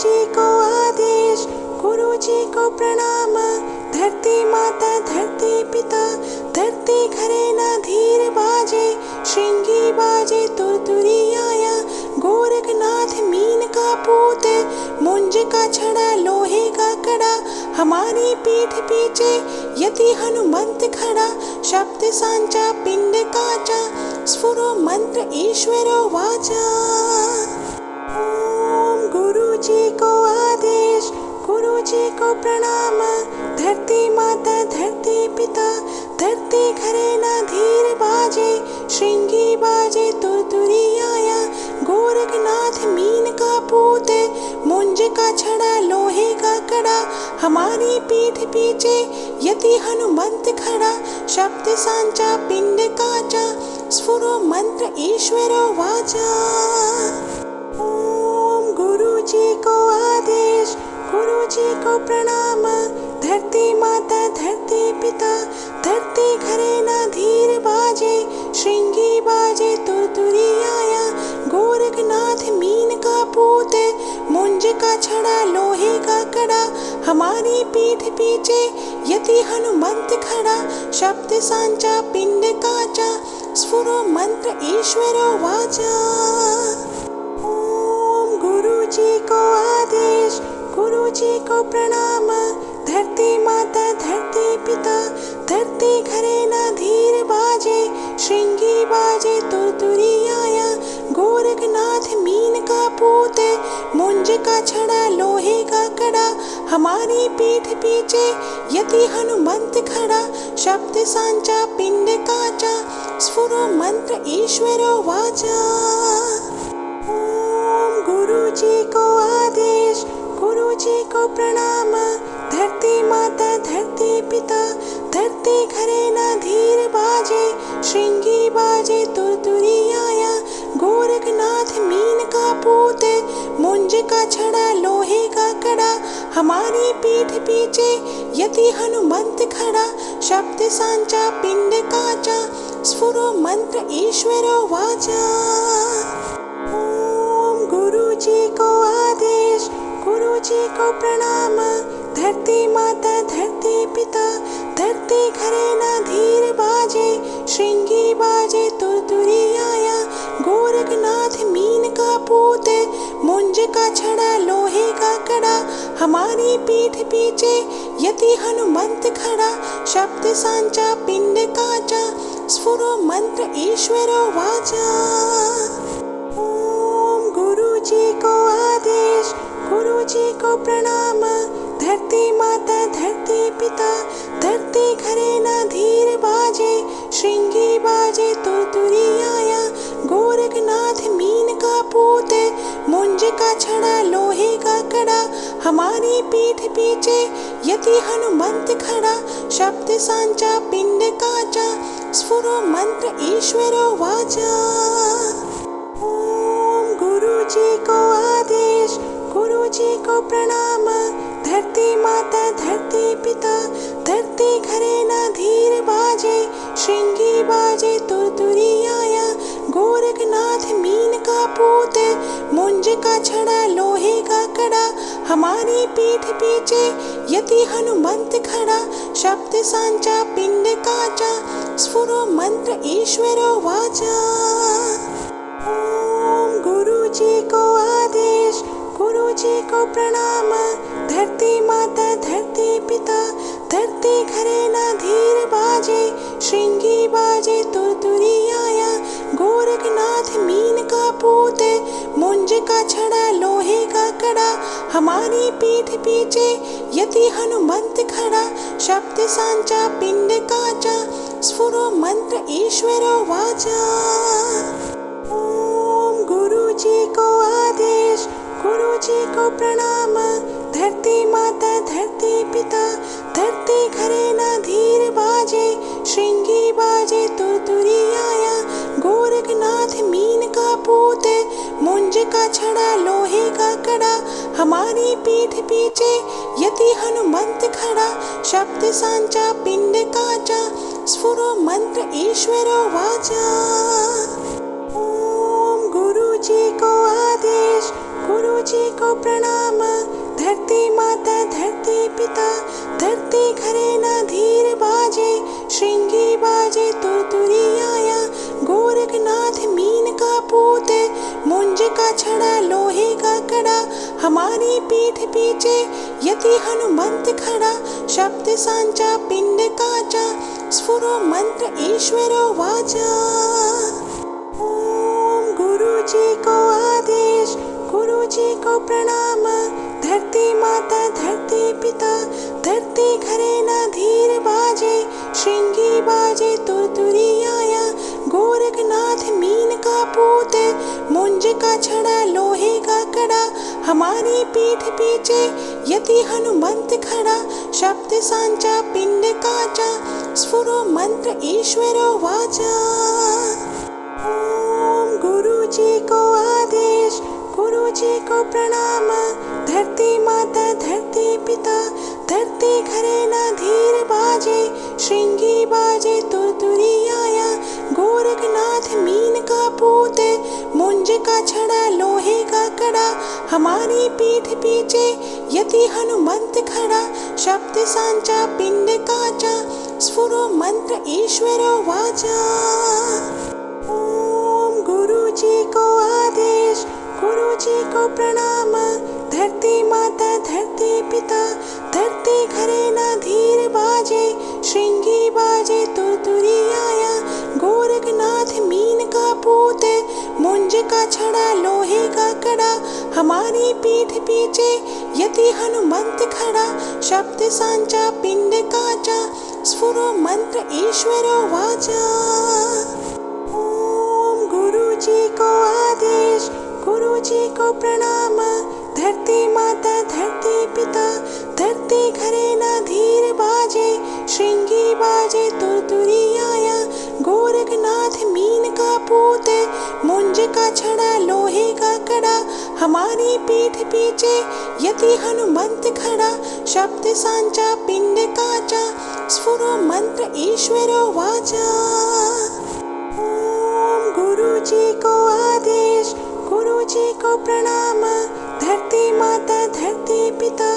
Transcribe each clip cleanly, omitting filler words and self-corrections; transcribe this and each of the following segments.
जी को आदेश, गुरु जी को प्रणाम। धरती माता धरती पिता, धरती घरे ना धीर बाजे, श्रृंगी बाजे तुरतुरी आया। गोरखनाथ मीन का पूत, मुंज का छड़ा लोहे का कड़ा, हमारी पीठ पीछे यति हनुमंत खड़ा। शब्द सांचा पिंड काचा, स्फुरो मंत्र ईश्वरो वाचा। ओम गुरु जी को आदेश, गुरु जी को प्रणाम। धरती माता धरती पिता, धरती घरे ना धीर बाजे, श्रृंगी बाजे तुरतुरी आया। गोरखनाथ मीन का पूत, मुंज का छड़ा लोहे का कड़ा, हमारी पीठ पीछे यति हनुमंत खड़ा। शब्द सांचा पिंड काचा, स्फुरो मंत्र ईश्वरो वाचा। ओम गुरु जी को आदेश, गुरु जी को प्रणाम। धरती माता धरती पिता, धरती घरे ना धीर बाजे, श्रृंगी बाजे तुरतुरी आया। गोरखनाथ मीन का पूत, मुंज का छड़ा लोहे का कड़ा, हमारी पीठ पीछे यति हनुमंत खड़ा। शब्द सांचा पिंड काचा, स्फुरो मंत्र ईश्वरो वाचा। ओम गुरु जी को आदेश, गुरु जी को प्रणाम। धरती माता धरती पिता, धरती घरे ना धीर बाजे, श्रृंगी बाजे तुरतुरी आया। गोरखनाथ मीन का पूत, मुंज का छड़ा लोहे का कड़ा, हमारी पीठ पीछे यति हनुमंत खड़ा। शब्द सांचा पिंड काचा, स्फुरो मंत्र ईश्वरो वाचा। ओम गुरु जी को आदेश, गुरु जी को प्रणाम। धरती माता धरती पिता, धरती घरे ना धीर बाजे, श्रृंगी बाजे तुरतुरी आया। गोरखनाथ मीन का पूत, मुंज का छड़ा लोहे का कड़ा, हमारी पीठ पीछे यति हनुमंत खड़ा। शब्द सांचा पिंड काचा, स्फुरो मंत्र ईश्वरो वाचा। ओम गुरु जी को आदेश, गुरु जी को प्रणाम। धरती माता धरती पिता, धरती घरे ना धीर बाजे, श्रृंगी बाजे तुरतुरी आया। गोरखनाथ मीन का पूत, मुंज का छड़ा लोहे का कड़ा, हमारी पीठ पीछे यति हनुमंत खड़ा। शब्द सांचा पिंड काचा, स्फुरो मंत्र ईश्वरो वाचा। ओम गुरु जी को आदेश, गुरु जी को प्रणाम। धरती माता धरती पिता, धरती घरे ना धीर बाजे, श्रृंगी बाजे तुरतुरी आया। गोरखनाथ मीन का पूत, मुंज का छड़ा लोहे का कड़ा, हमारी पीठ पीछे यति हनुमंत खड़ा। शब्द सांचा पिंड काचा, स्फुरो मंत्र ईश्वरो वाचा। ओम गुरु जी को आदेश, गुरु जी को प्रणाम। धरती माता धरती पिता, धरती घरे ना धीर बाजे, श्रृंगी बाजे तुरतुरी आया। गोरखनाथ मीन का पूत, मुंज का छड़ा लोहे का कड़ा, हमारी पीठ पीछे यति हनुमंत खड़ा। शब्द सांचा पिंड काचा, स्फुरो मंत्र ईश्वरो वाचा। ओम गुरु जी को आदेश, गुरु जी को प्रणाम। धरती माता धरती पिता, धरती घरे ना धीर बाजे, श्रृंगी बाजे तुरतुरी आया। गोरखनाथ मीन का पूत, मुंज का छड़ा लोहे का कड़ा, हमारी पीठ पीछे यति हनुमंत खड़ा। शब्द सांचा पिंड काचा, स्फुरो मंत्र ईश्वरो वाचा। ओम गुरु जी को आदेश, गुरु जी को प्रणाम। धरती माता धरती पिता, धरती घरे ना धीर बाजे, श्रृंगी बाजे तुरतुरी आया। गोरखनाथ मीन का पूत, मुंज का छड़ा लोहे का कड़ा, हमारी पीठ पीछे यति हनुमंत खड़ा। शब्द सांचा पिंड काचा, स्फुरो मंत्र ईश्वरो वाचा। ओम गुरु जी को आदेश, गुरु जी को प्रणाम। पिता धरती घरे न धीर बाजे श्रृंगी बाजे तुरतुरी आया गोरखनाथ मीन का पूत मुंज का छड़ा लोहे का कड़ा हमारी पीठ पीछे यति हनुमंत खड़ा शब्द सांचा पिंड काचा स्फुरो मंत्र ईश्वरो वाचा। ओम गुरु जी को आदेश गुरु जी को प्रणाम धरती माता धरती पिता धरती घरे न धीर बाजे श्रृंगी बाजे तुरतुरी आया गोरखनाथ मीन का पूत मुंज का छड़ा लोहे का कड़ा हमारी पीठ पीछे यति हनुमंत खड़ा शब्द सांचा पिंड काचा स्फुरो मंत्र ईश्वरो वाचा। ओम गुरु जी को आदेश गुरु जी को प्रणाम धरती माता धरती पिता धरती घरे न धीर बाजे श्रृंगी बाजे तुरतुरी आया गोरखनाथ मीन का पूत मुंज का छड़ा लोहे का कड़ा हमारी पीठ पीछे यति हनुमंत खड़ा शब्द सांचा पिंड काचा स्फुरो मंत्र ईश्वरो वाचा। ओम गुरु जी को आदेश गुरु जी को प्रणाम धरती माता धरती पिता धरती घरे न धीर बाजे श्रृंगी बाजे तुरतुरी आया गोरखनाथ मीन का पूत मुंज का छड़ा लोहे का कड़ा हमारी पीठ पीछे यति हनुमंत खड़ा शब्द सांचा पिंड काचा स्फुरो मंत्र ईश्वरो वाचा। ओम गुरु जी को आदेश गुरु जी को प्रणाम धरती माता धरती पिता धरती घरे न धीर बाजे श्रृंगी बाजे तुरतुरी आया गोरखनाथ मीन का पूत मुंज का छड़ा लोहे का कड़ा हमारी पीठ पीछे यति हनुमंत खड़ा शब्द सांचा पिंड काचा स्फुरो मंत्र ईश्वरो वाचा। ओम गुरु जी को आदेश गुरु जी को प्रणाम धरती माता धरती पिता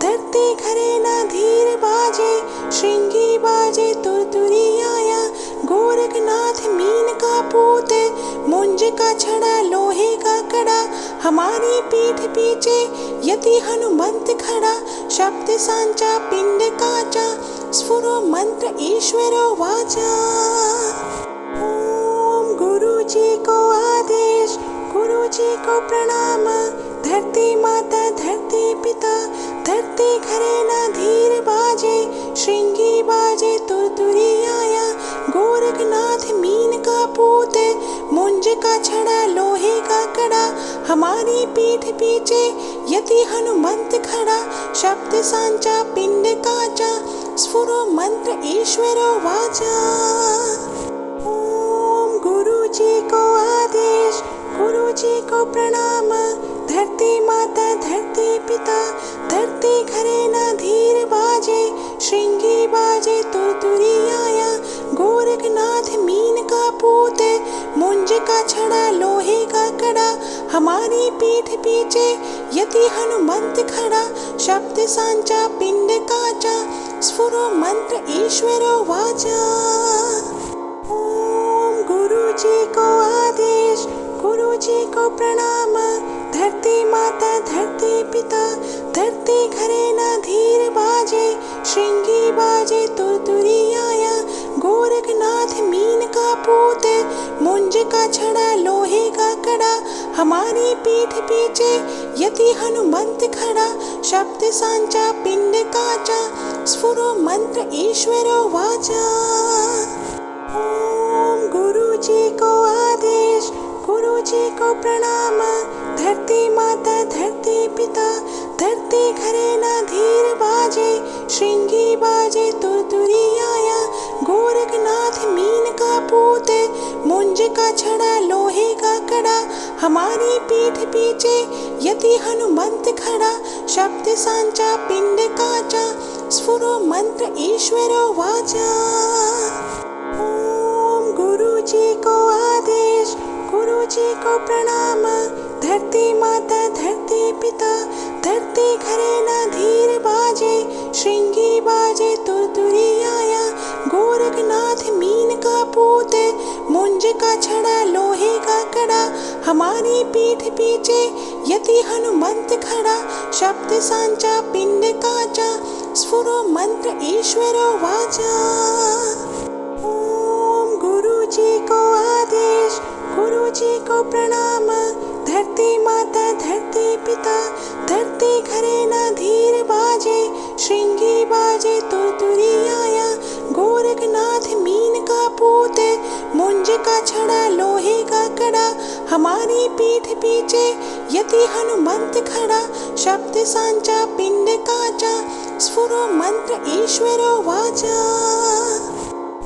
धरती घरे न धीर बाजे श्रृंगी बाजे तुरतुरी आया गोरखनाथ मीन का पूत मुंज का छड़ा लोहे का कड़ा हमारी पीठ पीछे यति हनुमंत खड़ा शब्द सांचा पिंड काचा स्फुरो मंत्र ईश्वरो वाचा। ओम गुरु जी को आदेश गुरु जी को प्रणाम धरती माता धरती पिता धरती घरे न धीर बाजे श्रृंगी बाजे तुरतुरी आया गोरखनाथ मीन का पूत मुंज का छड़ा लोहे का कड़ा हमारी पीठ पीछे यति हनुमंत खड़ा शब्द सांचा पिंड काचा स्फुरो मंत्र ईश्वरो वाचा। ओम गुरु जी को आदेश गुरु जी को प्रणाम धरती माता धरती पिता धरती घरे न धीर बाजे श्रृंगी बाजे तुरतुरी आया गोरखनाथ मीन का पूत मुंज का छड़ा लोहे का कड़ा हमारी पीठ पीछे यति हनुमंत खड़ा शब्द सांचा पिंड काचा स्फुरो मंत्र ईश्वरो वाचा। ओम गुरु जी को आदेश गुरु जी को प्रणाम धरती माता धरती पिता धरती घरे न धीर बाजे श्रृंगी बाजे तुरतुरी आया गोरखनाथ मीन का पूत मुंज का छड़ा लोहे का कड़ा हमारी पीठ पीछे यति हनुमंत खड़ा शब्द सांचा पिंड काचा स्फुरो मंत्र ईश्वरो वाचा। ओम गुरु जी को आदेश गुरु जी को प्रणाम धरती माता धरती पिता धरती घरे न धीर बाजे श्रृंगी बाजे तुरतुरी आया गोरखनाथ मीन का पूत मुंज का छड़ा लोहे का कड़ा हमारी पीठ पीछे यति हनुमंत खड़ा शब्द सांचा पिंड काचा स्फुरो मंत्र ईश्वरो वाचा। ओम गुरु जी को आदेश गुरु जी को प्रणाम धरती माता धरती पिता, धरती घरे ना धीर बाजे, श्रृंगी बाजे तुरतुरी आया, गोरखनाथ मीन का पूत, मुंज का छड़ा लोहे का कड़ा, हमारी पीठ पीछे यति हनुमंत खड़ा, शब्द सांचा पिंड काचा, स्फुरो मंत्र ईश्वरो वाचा। ओम गुरु जी को आदेश, गुरु जी को प्रणाम, धरती माता धरती पिता, धरती घरे ना धीर बाजे, श्रृंगी बाजे तुरतुरी आया, गोरखनाथ मीन का पूत, मुंज का छड़ा लोहे का कड़ा, हमारी पीठ पीछे यति हनुमंत खड़ा, शब्द सांचा पिंड काचा, स्फुरो मंत्र ईश्वरो वाचा।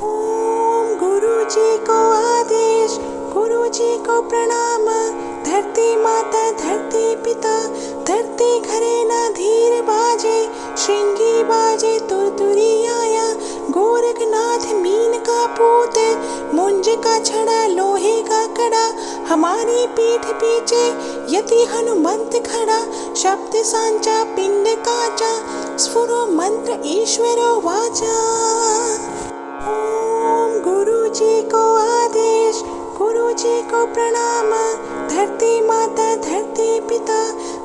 ओम गुरु जी को आदेश, गुरु जी को प्रणाम, धरती माता धरती पिता, धरती घरे ना धीर बाजे, श्रृंगी बाजे तुरतुरी आया, गोरखनाथ मीन का पूत, मुंज का छड़ा लोहे का कड़ा, हमारी पीठ पीछे यति हनुमंत खड़ा, शब्द सांचा पिंड काचा, स्फुरो मंत्र ईश्वरो वाचा। ओम गुरु जी को आदेश, गुरु जी को प्रणाम, धरती माता धरती पिता,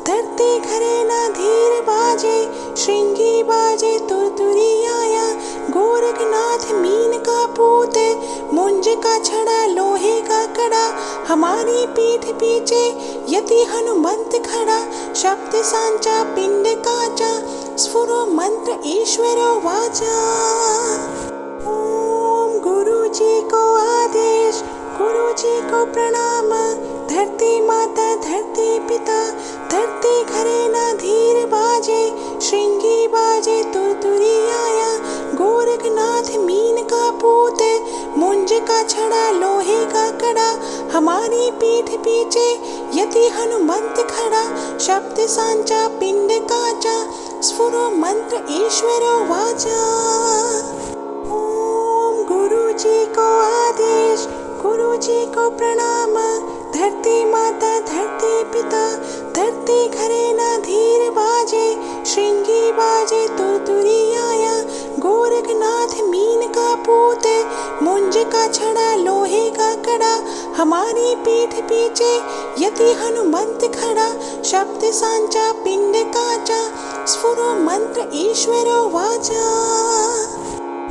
धरती घरे ना धीर बाजे, श्रृंगी बाजे तुरतुरी आया, गोरखनाथ मीन का पूत, मुंज का छड़ा लोहे का कड़ा, हमारी पीठ पीछे यति हनुमंत खड़ा, शब्द सांचा पिंड काचा, स्फुरो मंत्र ईश्वरो वाचा। ओम गुरु जी को आदेश, गुरु जी को प्रणाम, धरती माता धरती पिता, धरती घरे ना धीर बाजे, श्रृंगी बाजे तुरतुरी आया, गोरखनाथ मीन का पूत, मुंज का छड़ा लोहे का कड़ा, हमारी पीठ पीछे यति हनुमंत खड़ा, शब्द सांचा पिंड काचा, स्फुरो मंत्र ईश्वरो वाचा। ओम गुरु जी को आदेश, गुरु जी को प्रणाम, धरती माता धरती पिता, धरती घरे ना धीर बाजे, श्रृंगी बाजे तुरतुरी आया, गोरखनाथ मीन का पूत, मुंज का छड़ा लोहे का कड़ा, हमारी पीठ पीछे यति हनुमंत खड़ा, शब्द सांचा पिंड काचा, स्फुरो मंत्र ईश्वरो वाचा।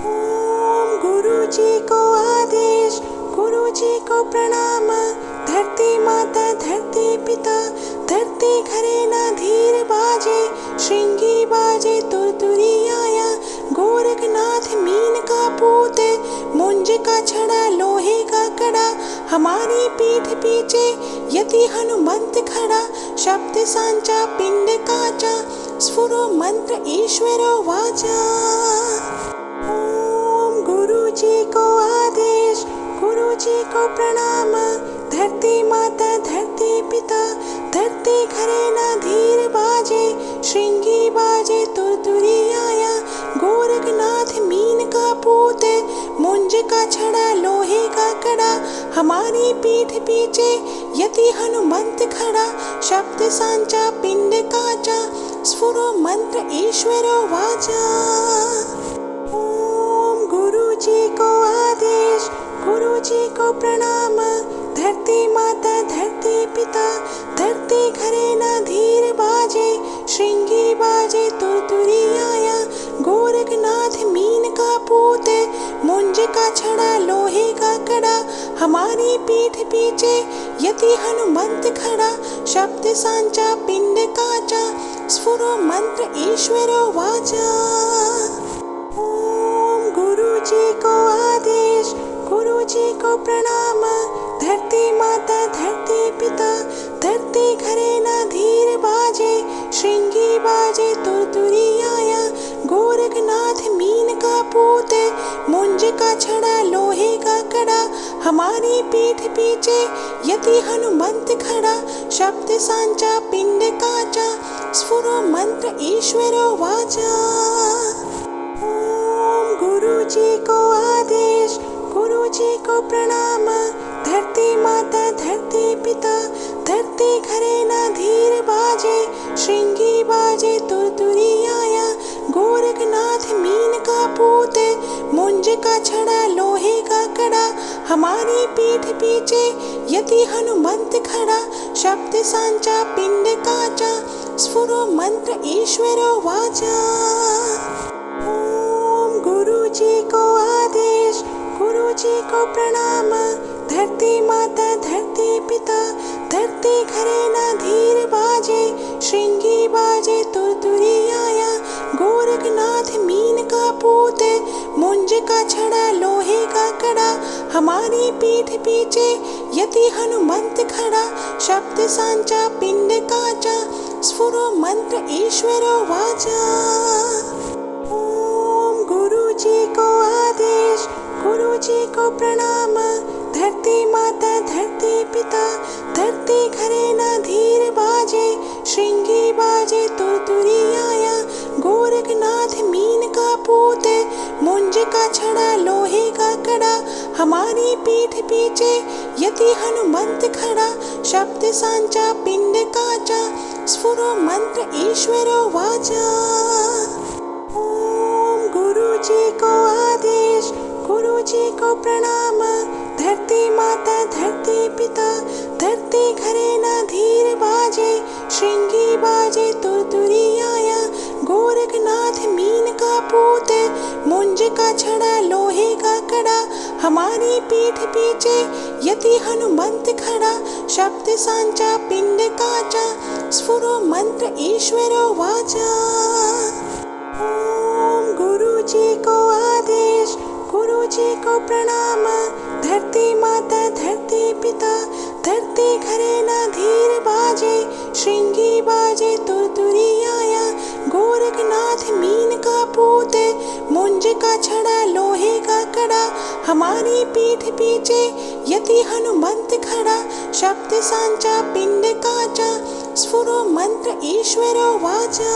ओम गुरु जी को आदेश, गुरु जी को प्रणाम, धरती माता धरती पिता, धरती घरे ना धीर बाजे, श्रृंगी बाजे तुरतुरी आया, गोरखनाथ मीन का पूत, मुंज का छड़ा लोहे का कड़ा, हमारी पीठ पीछे यति हनुमंत खड़ा, शब्द सांचा पिंड काचा, स्फुरो मंत्र ईश्वरो वाचा। ओम गुरु जी को आदेश, गुरु जी को प्रणाम, धरती माता धरती पिता, धरती घरे ना धीर बाजे, श्रृंगी बाजे तुरतुरी आया, गोरखनाथ मीन का पूत, मुंज का छड़ा लोहे का कड़ा, हमारी पीठ पीछे यति हनुमंत खड़ा, शब्द सांचा पिंड काचा, स्फुरो मंत्र ईश्वरो वाचा। ओम गुरु जी को आदेश, गुरु जी को प्रणाम, धरती माता धरती पिता, धरती घरे ना धीर बाजे, श्रृंगी बाजे तुरतुरी आया, गोरखनाथ मीन का पूत, मुंज का छड़ा लोहे का कड़ा, हमारी पीठ पीछे यति हनुमंत खड़ा, शब्द सांचा पिंड काचा, स्फुरो मंत्र ईश्वरो वाचा। ओम गुरु जी को आदेश, गुरु जी को प्रणाम, धरती माता धरती पिता, धरती घरे ना धीर बाजे, श्रृंगी बाजे तुरतुरी आया, गोरखनाथ मीन का पूत, मुंज का छड़ा लोहे का कड़ा, हमारी पीठ पीछे यति हनुमंत खड़ा, शब्द सांचा पिंड काचा, स्फुरो मंत्र ईश्वरो वाचा। ओम गुरु जी को आदेश, गुरु जी को प्रणाम, धरती माता धरती पिता, धरती घरे न धीर बाजे, श्रृंगी बाजे तुरतुरी आया। गोरखनाथ मीन का पूत, मुंज का छड़ा लोहे का कड़ा, हमारी पीठ पीछे यति हनुमंत खड़ा। शब्द सांचा पिंड काचा, स्फुरो मंत्र ईश्वरो वाचा। ओम गुरु जी को आदेश, गुरु जी को प्रणाम। धरती माता धरती पिता, धरती घरे न धीर बाजे, श्रृंगी बाजे तुरतुरी आया। गोरखनाथ मीन का पूत, मुंज का छड़ा लोहे का कड़ा, हमारी पीठ पीछे यति हनुमंत खड़ा। शब्द सांचा पिंड काचा, स्फुरो मंत्र ईश्वरो वाचा। ओम गुरु जी को आदेश, गुरु जी को प्रणाम। धरती माता धरती पिता, धरती घरे न धीर बाजे, श्रृंगी बाजे तुरतुरी आया। गोरखनाथ मीन का पूत, मुंज का छड़ा लोहे का कड़ा, हमारी पीठ पीछे यति हनुमंत खड़ा। शब्द सांचा पिंड काचा, स्फुरो मंत्र ईश्वरो वाचा। ओम गुरु जी को आदेश, गुरु जी को प्रणाम। धरती माता धरती पिता, धरती घरे न धीर बाजे, श्रृंगी बाजे तुरतुरी आया। गोरखनाथ मीन का पूत, मुंज का छड़ा लोहे का कड़ा, हमारी पीठ पीछे यति हनुमंत खड़ा। शब्द सांचा पिंड काचा, स्फुरो मंत्र ईश्वरो वाचा। ओम गुरु जी को आदेश, गुरु जी को प्रणाम। धरती माता धरती पिता, धरती घरे न धीर बाजे, श्रृंगी बाजे तुरतुरी आया। गोरखनाथ मीन का पूत, मुंज का छड़ा लोहे का कड़ा, हमारी पीठ पीछे यति हनुमंत खड़ा। शब्द सांचा पिंड काचा, स्फुरो मंत्र ईश्वरो वाचा।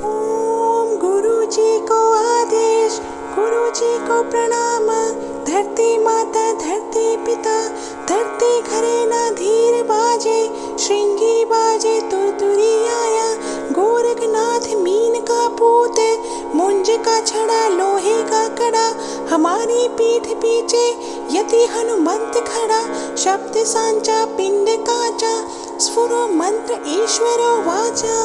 ओम गुरु जी को आदेश, गुरु जी को प्रणाम। धरती माता धरती पिता, धरती घरे न धीर बाजे, श्रृंगी बाजे तुरतुरी आया। गोरखनाथ मीन का पूत, मुंज का छड़ा लोहे का कड़ा, हमारी पीठ पीछे यति हनुमंत खड़ा। शब्द सांचा पिंड काचा, स्फुरो मंत्र ईश्वरो वाचा।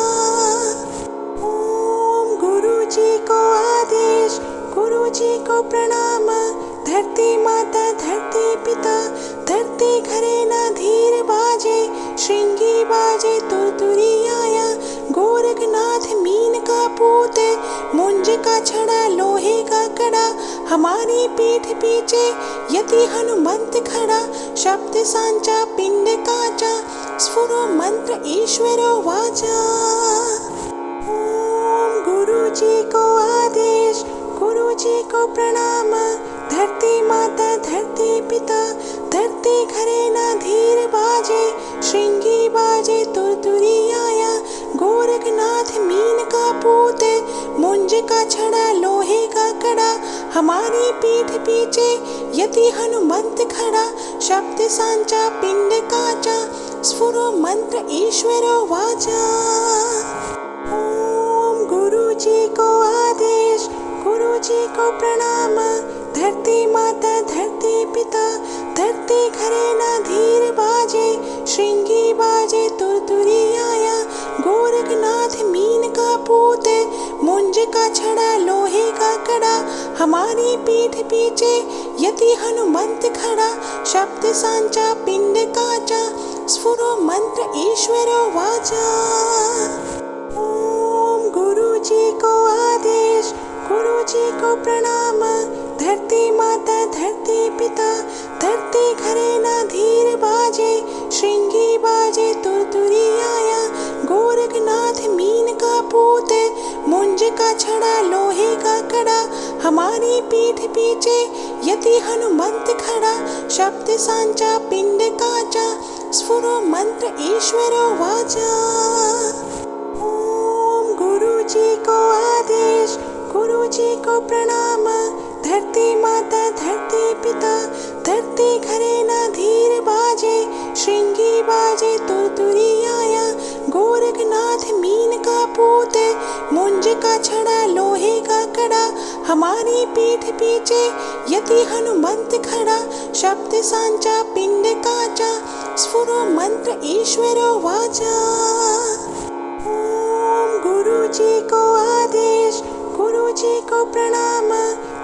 ओम गुरु जी को आदेश, गुरु जी को प्रणाम। धरती माता धरती पिता, धरती घरे न धीर बाजे, श्रृंगी बाजे तुरतुरी आया। गोरखनाथ मीन का पूत, मुंज का छड़ा लोहे का कड़ा, हमारी पीठ पीछे यति हनुमंत खड़ा। शब्द सांचा पिंड काचा, स्फुरो मंत्र ईश्वरो वाचा। ओम गुरु जी को आदेश, गुरु जी को प्रणाम। धरती माता धरती पिता, धरती घरे न धीर बाजे, श्रृंगी बाजे तुरतुरी आया। गोरखनाथ मीन का पूत, मुंज का छड़ा लोहे का कड़ा, हमारी पीठ पीछे यति हनुमंत खड़ा। शब्द सांचा पिंड काचा, स्फुरो मंत्र ईश्वरो वाचा। ओम गुरु जी को आदेश, गुरु जी को प्रणाम। धरती माता धरती पिता, धरती घरे न धीर बाजे, श्रृंगी बाजे तुरतुरी आया। गोरखनाथ मीन का पूत, मुंज का छड़ा लोहे का कड़ा, हमारी पीठ पीछे यति हनुमंत खड़ा। शब्द सांचा पिंड काचा, स्फुरो मंत्र ईश्वरो वाचा। ओम गुरु जी को आदेश, गुरु जी को प्रणाम। धरती माता धरती पिता, धरती घरे न धीर बाजे, श्रृंगी बाजे तुरतुरी आया। गोरखनाथ मीन का पूत, मुंज का छड़ा लोहे का कड़ा, हमारी पीठ पीछे यति हनुमंत खड़ा। शब्द सांचा पिंड काचा, स्फुरो मंत्र ईश्वरो वाचा। ओम गुरु जी को आदेश, गुरु जी को प्रणाम। धरती माता धरती पिता, धरती घरे न धीर बाजे, श्रृंगी बाजे तुरतुरी आया। गोरखनाथ मीन का पूत, मुंज का छड़ा लोहे का कड़ा। हमारी पीठ पीछे यति हनुमंत खड़ा। शब्द सांचा पिंड काचा, स्फुरो मंत्र ईश्वरो वाचा। ओम गुरु जी को आदेश, गुरु जी को प्रणाम।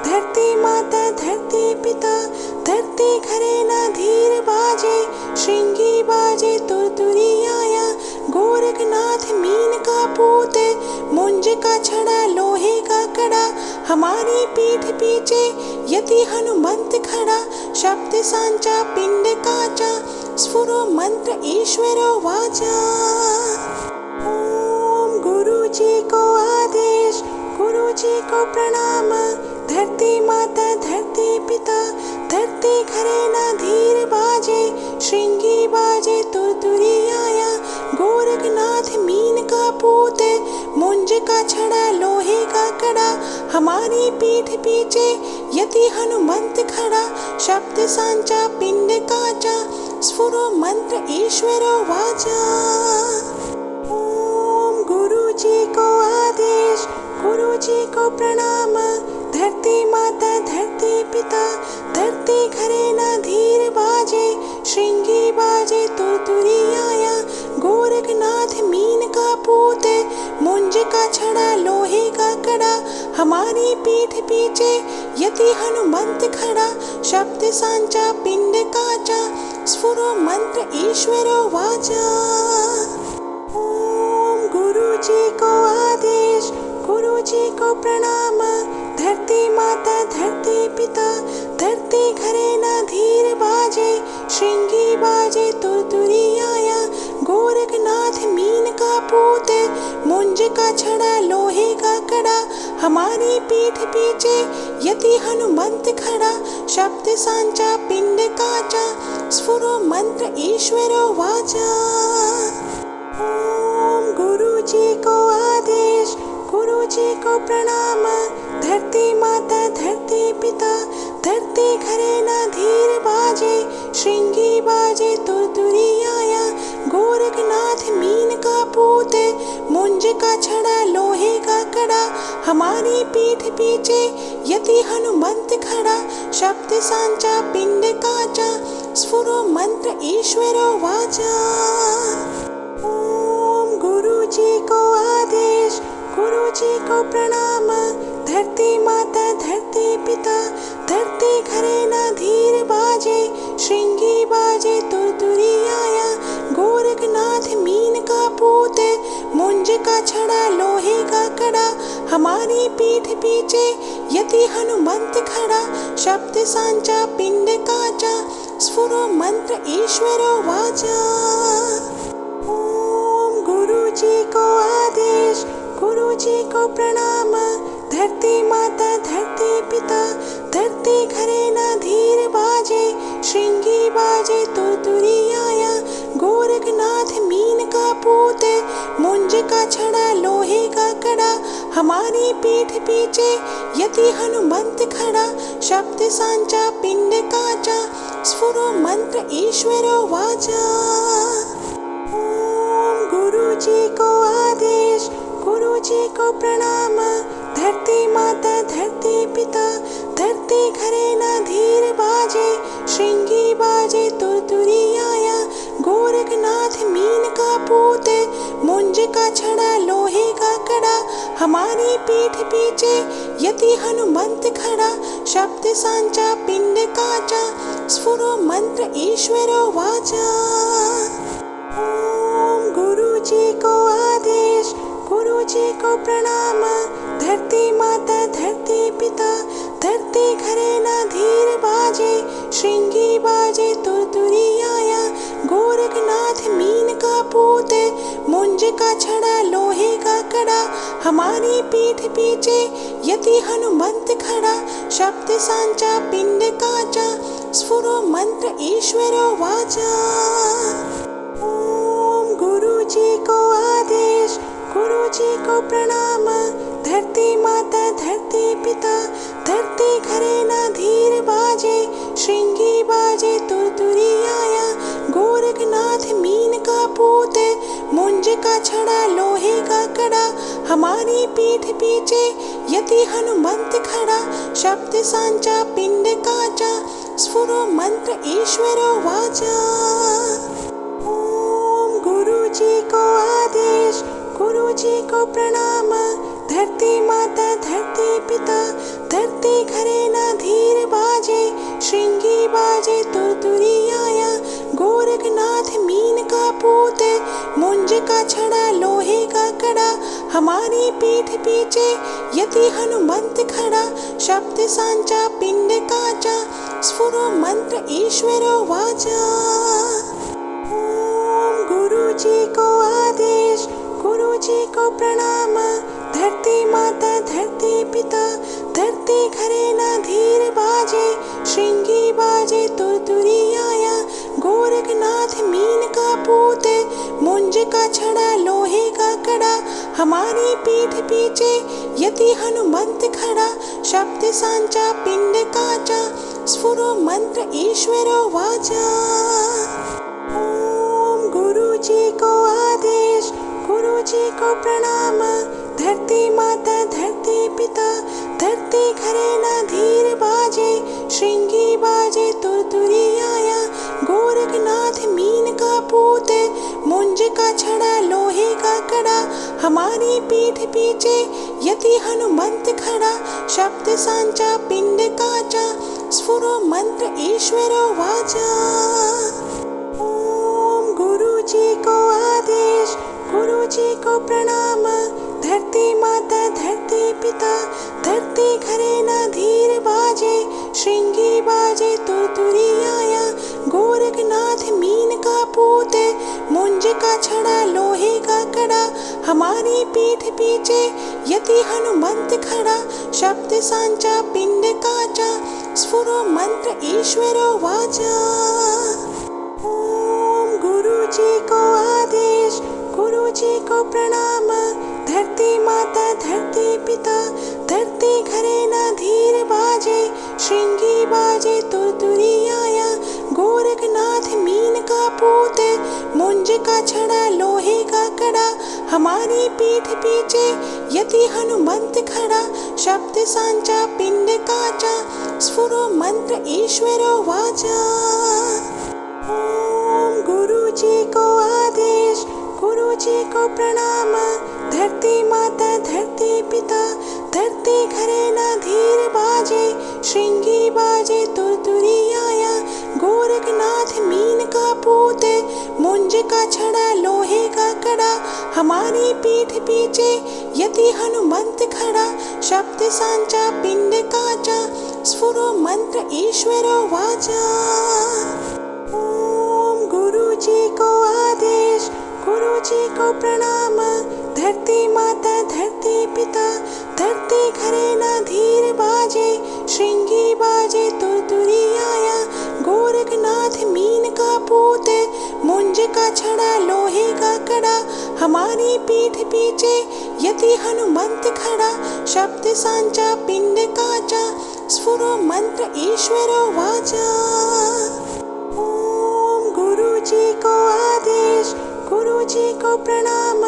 धरती माता धरती पिता, धरती घरे ना धीर बाजे। श्रृंगी बाजे तुरतुरी आया। गोरखनाथ मीन का पूत, मुंज का छड़ा लोहे का कड़ा। हमारी पीठ पीछे यति हनुमंत खड़ा। शब्द सांचा पिंड काचा, स्फुरो मंत्र ईश्वरो वाचा। ओम गुरु जी को आदेश, गुरु जी को प्रणाम। धरती माता धरती पिता, धरती घरे ना धीर बाजे। श्रृंगी बाजे तुरतुरी आया। गोरखनाथ मीन का पूत, मुंज का छड़ा लोहे का कड़ा। हमारी पीठ पीछे यति हनुमंत खड़ा। शब्द सांचा पिंड काचा, स्फुरो मंत्र ईश्वरो वाचा। ओम गुरु जी को आदेश, गुरु जी को प्रणाम। धरती माता धरती पिता, धरती घरे ना धीर बाजे। श्रृंगी बाजे तुरतुरी आया। गोरखनाथ मीन का पूत, मुंज का छड़ा लोहे का कड़ा। हमारी पीठ पीछे यति हनुमंत खड़ा। शब्द सांचा पिंड काचा, स्फुरो मंत्र ईश्वरो वाचा। ओम गुरु जी को आदेश, गुरु जी को प्रणाम। धरती माता धरती पिता, धरती घरे ना धीर बाजे। श्रृंगी बाजे तुरतुरी आया। गोरखनाथ मीन का पूत, मुंज का छड़ा लोहे का कड़ा। हमारी पीठ पीछे यति हनुमंत खड़ा। शब्द सांचा पिंड काचा, स्फुरो मंत्र ईश्वरो वाचा। ओम गुरु जी को आदेश, गुरु जी को प्रणाम। धरती माता धरती पिता, धरती घरे ना धीर बाजे। श्रृंगी बाजे तुरतुरी आया। गोरखनाथ मीन का पूत, मुंज का छड़ा लोहे का कड़ा। हमारी पीठ पीछे यति हनुमंत खड़ा। शब्द सांचा पिंड काचा, स्फुरो मंत्र ईश्वरो वाचा। ओम गुरु जी को आदेश, गुरु जी को प्रणाम। धरती माता धरती पिता, धरती घरे ना धीर बाजे। श्रृंगी बाजे तुरतुरी आया। गोरखनाथ मीन का पूत, मुंज का छड़ा लोहे का कड़ा। हमारी पीठ पीछे यति हनुमंत खड़ा। शब्द सांचा पिंड काचा, स्फुरो मंत्र ईश्वरो वाचा। ओम गुरु जी को आदेश, गुरु जी को प्रणाम। धरती माता धरती पिता, धरती घरे ना धीर बाजे। श्रृंगी बाजे तुरतुरी आया। गोरखनाथ मीन का पूत, मुंज का छड़ा लोहे का कड़ा। हमारी पीठ पीछे यति हनुमंत खड़ा। शब्द सांचा पिंड काचा, स्फुरो मंत्र ईश्वरो वाचा। ओम गुरु जी को आदेश, गुरु जी को प्रणाम। धरती माता धरती पिता, धरती घरे ना धीर बाजे। श्रृंगी बाजे तुरतुरी आया। गोरखनाथ मीन का पूत, मुंज का छड़ा लोहे का कड़ा। हमारी पीठ पीछे यति हनुमंत खड़ा। शब्द सांचा पिंड काचा, स्फुरो मंत्र ईश्वरो वाचा। ओम गुरु जी को आदेश, गुरु जी को प्रणाम। धरती माता धरती पिता, धरती घरे ना धीर बाजे। श्रृंगी बाजे तुरतुरी आया। गोरखनाथ मीन का पूत, मुंज का छड़ा लोहे का कड़ा। हमारी पीठ पीछे यति हनुमंत खड़ा। शब्द सांचा पिंड काचा, स्फुरो मंत्र ईश्वरो वाचा। ओम गुरु जी को आदेश, गुरु जी को प्रणाम। धरती माता धरती पिता, धरती घरे ना धीर बाजे। श्रृंगी बाजे तुरतुरी आया। गोरखनाथ मुंज का छड़ा लोहे का कड़ा, हमारी पीठ पीछे यति हनुमंत खड़ा। शब्द सांचा पिंड काचा, स्फुरो मंत्र ईश्वरो वाचा। ओम गुरु जी को आदेश, गुरु जी को प्रणाम। धरती माता धरती पिता, धरती घरे ना धीर बाजे। श्रृंगी बाजे तुरतुरी आया, गोरखनाथ मीन का पूत। मुंज का छड़ा लोहे का कड़ा, हमारी पीठ पीछे यति हनुमंत खड़ा। शब्द सांचा पिंड काचा, स्फुरो मंत्र ईश्वरो वाचा। ओम गुरु जी को आदेश, गुरु जी को प्रणाम। धरती माता धरती पिता, धरती घरे ना धीर बाजे। श्रृंगी बाजे तुरतुरी आया, गोरखनाथ मीन का पूत। मुंज का छड़ा लोहे का कड़ा, हमारी पीठ पीछे यति हनुमंत खड़ा। शब्द सांचा पिंड काचा, स्फुरो मंत्र ईश्वरो वाचा। ओम गुरु जी को आदेश, गुरु जी को प्रणाम। धरती माता धरती पिता, धरती घरे ना धीर बाजे। श्रृंगी बाजे तुरतुरी आया, गोरखनाथ मीन का पूत। मुंज का छड़ा लोहे का कड़ा, हमारी पीठ पीछे यति हनुमंत खड़ा। शब्द सांचा पिंड काचा, स्फुरो मंत्र ईश्वरो वाचा। ओम गुरु जी को आदेश, गुरु जी को प्रणाम। धरती माता धरती पिता, धरती घरे ना धीर बाजे। श्रृंगी बाजे तुरतुरी आया, गोरखनाथ मीन का पूत। मुंज का छड़ा लोहे का कड़ा, हमारी पीठ पीछे यति हनुमंत खड़ा। शब्द सांचा पिंड काचा, स्फुरो मंत्र ईश्वरो वाचा। ओम गुरु जी को आदेश, गुरु जी को प्रणाम। धरती माता धरती पिता, धरती घरे ना धीर बाजे। श्रृंगी बाजे तुरतुरी आया, गोरखनाथ मीन का पूत। मुंज का छड़ा लोहे का कड़ा, हमारी पीठ पीछे यति हनुमंत खड़ा। शब्द सांचा पिंड काचा, स्फुरो मंत्र ईश्वरो वाचा। ओम गुरु जी को आदेश, गुरु जी को प्रणाम। धरती माता धरती पिता, धरती घरे ना धीर बाजे। श्रृंगी बाजे तुरतुरी आया, गोरखनाथ मीन का पूत। मुंज का छड़ा लोहे का कड़ा, हमारी पीठ पीछे यति हनुमंत खड़ा। शब्द सांचा पिंड काचा, स्फुरो मंत्र ईश्वरो वाचा। ओम गुरु जी को आदेश, गुरु जी को प्रणाम। धरती माता धरती पिता, धरती घरे ना धीर बाजे। श्रृंगी बाजे तुरतुरी आया, गोरखनाथ मीन का पूत। मुंज का छड़ा लोहे का कड़ा, हमारी पीठ पीछे यति हनुमंत खड़ा। शब्द सांचा पिंड काचा, स्फुरो मंत्र ईश्वरो वाचा। ओम गुरु जी को आदेश, गुरु जी को प्रणाम।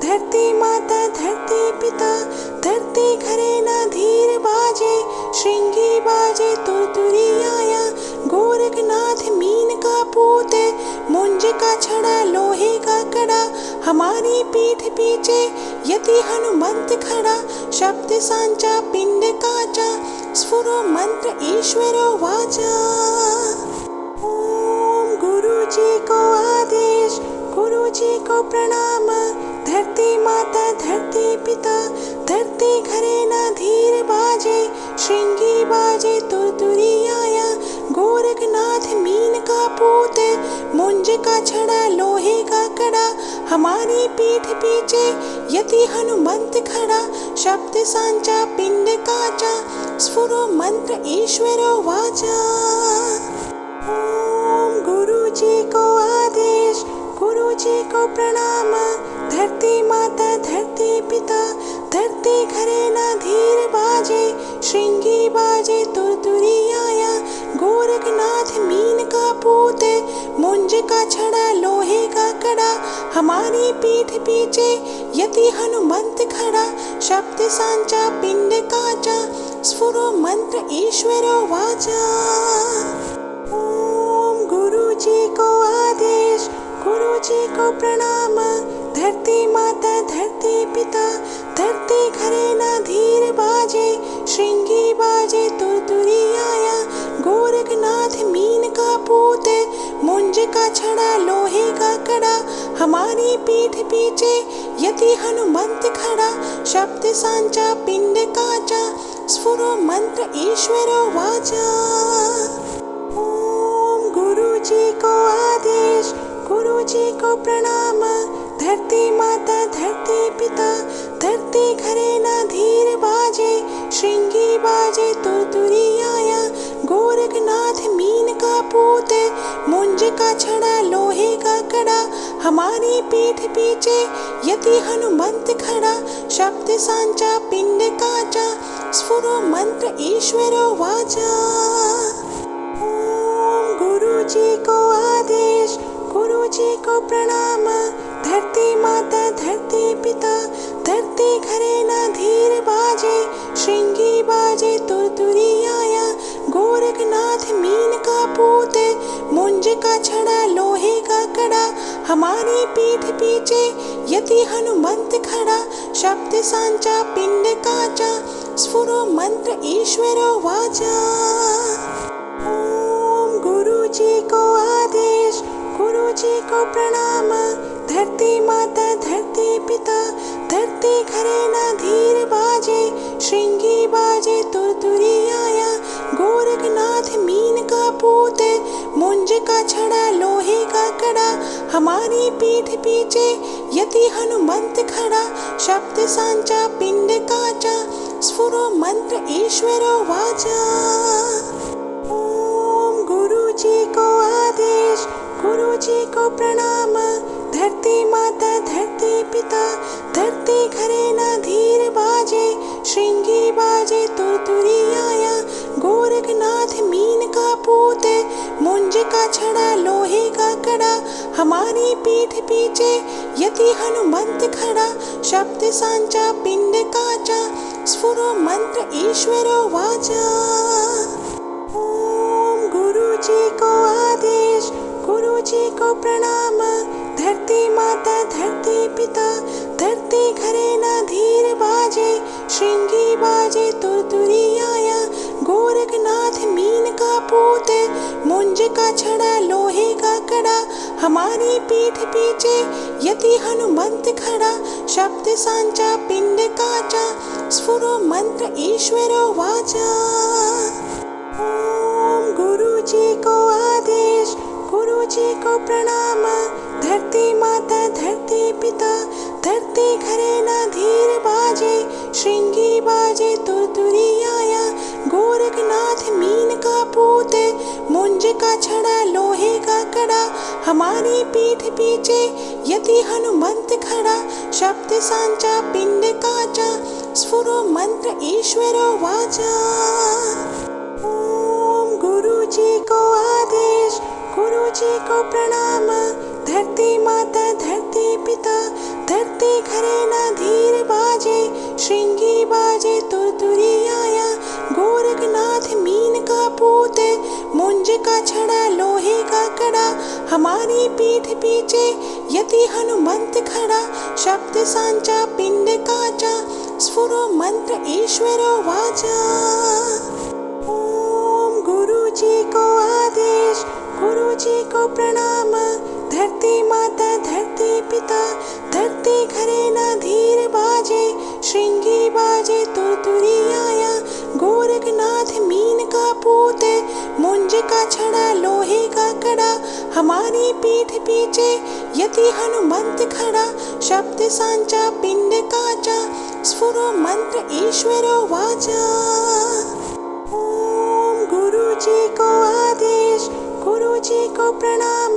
धरती माता धरती पिता, धरती घरे ना धीर बाजे। श्रृंगी बाजे तुरतुरी आया, गोरखनाथ मीन का पूत। मुंज का छड़ा लोहे का कड़ा, हमारी पीठ पीछे यति हनुमंत खड़ा। शब्द सांचा पिंड काचा, स्फुरो मंत्र ईश्वरो वाचा। ओम गुरु जी को आदेश, गुरु जी को प्रणाम। धरती माता धरती पिता, धरती घरे ना धीर बाजे। श्रृंगी बाजे तुरतुरी आया, गोरखनाथ मीन का पूत। मुंज का छड़ा लोहे का कड़ा, हमारी पीठ पीछे यति हनुमंत खड़ा। शब्द सांचा पिंड काचा, स्फुरो मंत्र ईश्वरो वाचा। ओम गुरु जी को आदेश, गुरु जी को प्रणाम। धरती माता धरती पिता, धरती घरे ना धीर बाजे। श्रृंगी बाजे तुरतुरी आया, गोरखनाथ मीन का पूत, मुंज का छड़ा लोहे का कड़ा, हमारी पीठ पीछे यति हनुमंत खड़ा, शब्द सांचा पिंड काचा, स्फुरो मंत्र ईश्वरो वाचा। ओम गुरु जी को आदेश, गुरु जी को प्रणाम, धरती माता धरती पिता, धरती घरे ना धीर बाजे, श्रृंगी बाजे तुरतुरी आया, गोरखनाथ मीन का पूत, मुंज का छड़ा लोहे का कड़ा, हमारी पीठ पीछे यति हनुमंत खड़ा, शब्द सांचा पिंड काचा, स्फुरो मंत्र ईश्वरो वाचा। ओम गुरु जी को आदेश, गुरु जी को प्रणाम, धरती माता धरती पिता, धरती घरे ना धीर बाजे, श्रृंगी बाजे तुरतुरी आया, गोरखनाथ मीन का पूत, मुंज का छड़ा लोहे का कड़ा, हमारी पीठ पीछे यति हनुमंत खड़ा, शब्द सांचा पिंड काचा, स्फुरो मंत्र ईश्वरो वाचा। ओम गुरु जी को आदेश, गुरु जी को प्रणाम, धरती माता धरती पिता, धरती घरे ना धीर बाजे, श्रृंगी बाजे तुरतुरी आया, गोरखनाथ मीन का पूत, मुंज का छड़ा लोहे का कड़ा, हमारी पीठ पीछे यति हनुमंत खड़ा, शब्द सांचा पिंड काचा, स्फुरो मंत्र ईश्वरो वाचा। ओम गुरु जी को आदेश, गुरु जी को प्रणाम, धरती माता धरती पिता, धरती घरे ना धीर बाजे, श्रृंगी बाजे तुरतुरी आया, गोरखनाथ मीन का पूत, मुंज का छड़ा लोहे का कड़ा, हमारी पीठ पीछे यति हनुमंत खड़ा, शब्द सांचा पिंड काचा, स्फुरो मंत्र ईश्वरो वाचा। ओम गुरु जी को आदेश, गुरु जी को प्रणाम, धरती माता धरती पिता, धरती घरे ना धीर बाजे, श्रृंगी बाजे तुरतुरी आया, गोरखनाथ मीन का पूत, मुंज का छड़ा लोहे का कड़ा, हमारी पीठ पीछे यति हनुमंत खड़ा, शब्द सांचा पिंड काचा, स्फुरो मंत्र ईश्वरो वाचा। ओम गुरु जी को आदेश, गुरु जी को प्रणाम, धरती माता धरती पिता, धरती घरे ना धीर बाजे, श्रृंगी बाजे तुरतुरी आया, गोरखनाथ मीन का पूत, मुंज का छड़ा लोहे का कड़ा, हमारी पीठ पीछे यति हनुमंत खड़ा, शब्द सांचा पिंड काचा, स्फुरो मंत्र ईश्वरो वाचा। ओम गुरु जी को आदेश, गुरु जी को प्रणाम, धरती माता धरती पिता, धरती घरे ना धीर बाजे, श्रृंगी बाजे तुरतुरी आया, गोरखनाथ मीन का पूत, मुंज का छड़ा लोहे का कड़ा, हमारी पीठ पीछे यति हनुमंत खड़ा, शब्द सांचा पिंड काचा, स्फुरो मंत्र ईश्वरो वाचा। ओम गुरु जी को आदेश, गुरु जी को प्रणाम, धरती माता धरती पिता, धरती घरे ना धीर बाजे, श्रृंगी बाजे तुरतुरी आया, गोरखनाथ मीन का पूत, मुंज का छड़ा लोहे का कड़ा, हमारी पीठ पीछे यति हनुमंत खड़ा, शब्द सांचा पिंड काचा, स्फुरो मंत्र ईश्वरो वाचा। ओम गुरु जी को आदेश, गुरु जी को प्रणाम, धरती माता धरती पिता, धरती घरे ना धीर बाजे, श्रृंगी बाजे तुरतुरी आया, गोरखनाथ मीन का पूत, मुंज का छड़ा लोहे का कड़ा, हमारी पीठ पीछे यति हनुमंत खड़ा, शब्द सांचा पिंड काचा, स्फुरो मंत्र ईश्वरो वाचा। ओम गुरु जी को आदेश, गुरु जी को प्रणाम,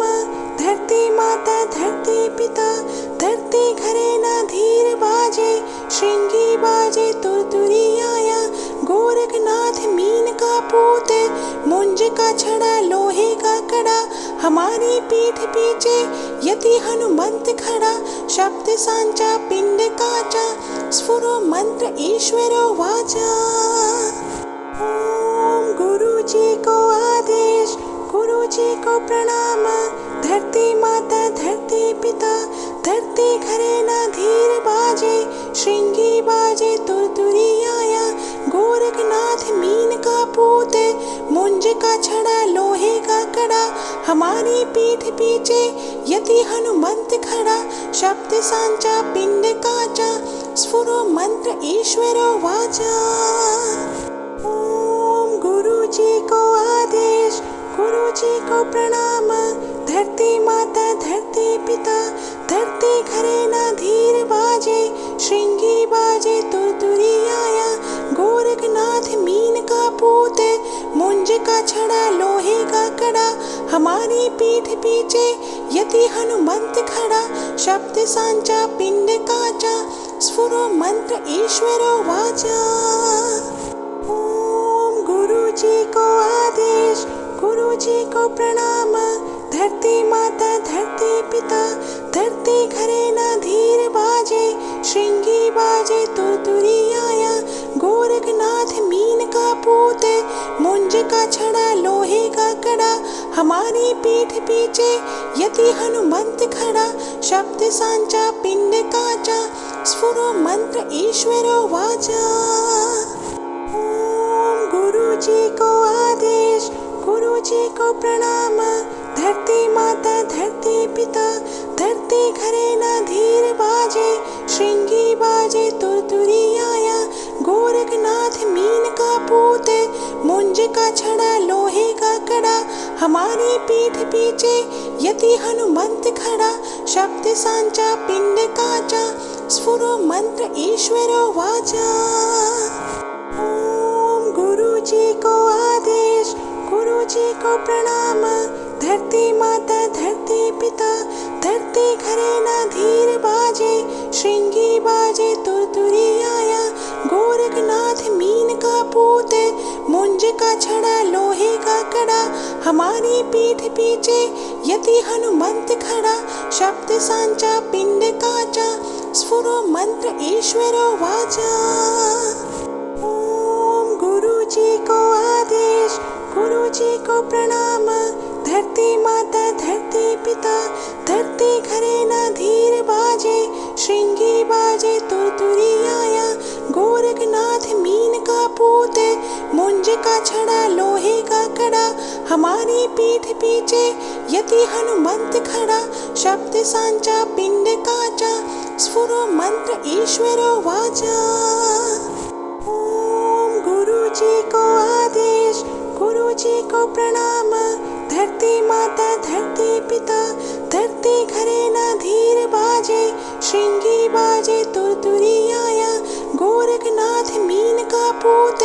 धरती माता धरती पिता, धरती घरे ना धीर बाजे, श्रृंगी बाजे तुरतुरी आया, गोरखनाथ मीन का पूत, मुंज का छड़ा लोहे का कड़ा, हमारी पीठ पीछे यति हनुमंत खड़ा। शब्द सांचा पिंड काचा, स्फुरो मंत्र ईश्वरो वाचा। ओम गुरु जी को आदेश, गुरु जी को प्रणाम। धरती माता धरती पिता, धरती घरे ना धीर बाजे, श्रृंगी बाजे तुरतुरी आया। गोरखनाथ मीन का पूत, मुंज का छड़ा लोहे का कड़ा, हमारी पीठ पीछे यति हनुमंत खड़ा। शब्द सांचा पिंड काचा, स्फुरो मंत्र ईश्वरो वाचा। ओम गुरु जी को आदेश, गुरु जी को प्रणाम। धरती माता धरती पिता, धरती घरे ना धीर बाजे, श्रृंगी बाजे तुरतुरी आया। गोरखनाथ मीन का पूत, मुंज का छड़ा लोहे का कड़ा, हमारी पीठ पीछे यति हनुमंत खड़ा। शब्द सांचा पिंड काचा, स्फुरो मंत्र ईश्वरो वाचा। ओम गुरु जी को आदेश, गुरु जी को प्रणाम। धरती माता धरती पिता, धरती घरे ना धीर बाजे, श्रृंगी बाजे तुरतुरी आया। गोरखनाथ मीन का पूत, मुंज का छड़ा लोहे का कड़ा, हमारी पीठ पीछे यति हनुमंत खड़ा। शब्द सांचा पिंड काचा, स्फुरो मंत्र ईश्वरो वाचा। ओम गुरु जी को आदेश, गुरु जी को प्रणाम। धरती माता धरती पिता, धरती घरे ना धीर बाजे, श्रृंगी बाजे तुरतुरी आया। गोरखनाथ मीन का पूत, मुंज का छड़ा लोहे का कड़ा, हमारी पीठ पीछे यति हनुमंत खड़ा। शब्द सांचा पिंड काचा, स्फुरो मंत्र ईश्वरो वाचा। ओम गुरु जी को आदेश, गुरु जी को प्रणाम। धरती माता धरती पिता, धरती घरे ना धीर बाजे, श्रृंगी बाजे तुरतुरी आया। गोरखनाथ मीन का पूत, मुंज का छड़ा लोहे का कड़ा, हमारी पीठ पीछे यति हनुमंत खड़ा। शब्द सांचा पिंड काचा, स्फुरो मंत्र ईश्वरो वाचा। ओम गुरु जी को आदेश, गुरु जी को प्रणाम। धरती माता धरती पिता, धरती घरे ना धीर बाजे, श्रृंगी बाजे तुरतुरी आया। गोरखनाथ मीन का पूत, मुंज का छड़ा लोहे का कड़ा, हमारी पीठ पीछे यति हनुमंत खड़ा। शब्द सांचा पिंड काचा, स्फुरो मंत्र ईश्वरो वाचा। ओम गुरु जी को आदेश, गुरु जी को प्रणाम। धरती माता धरती पिता, धरती घरे ना धीर बाजे, श्रृंगी बाजे तुरतुरी आया। गोरखनाथ मीन का पूत,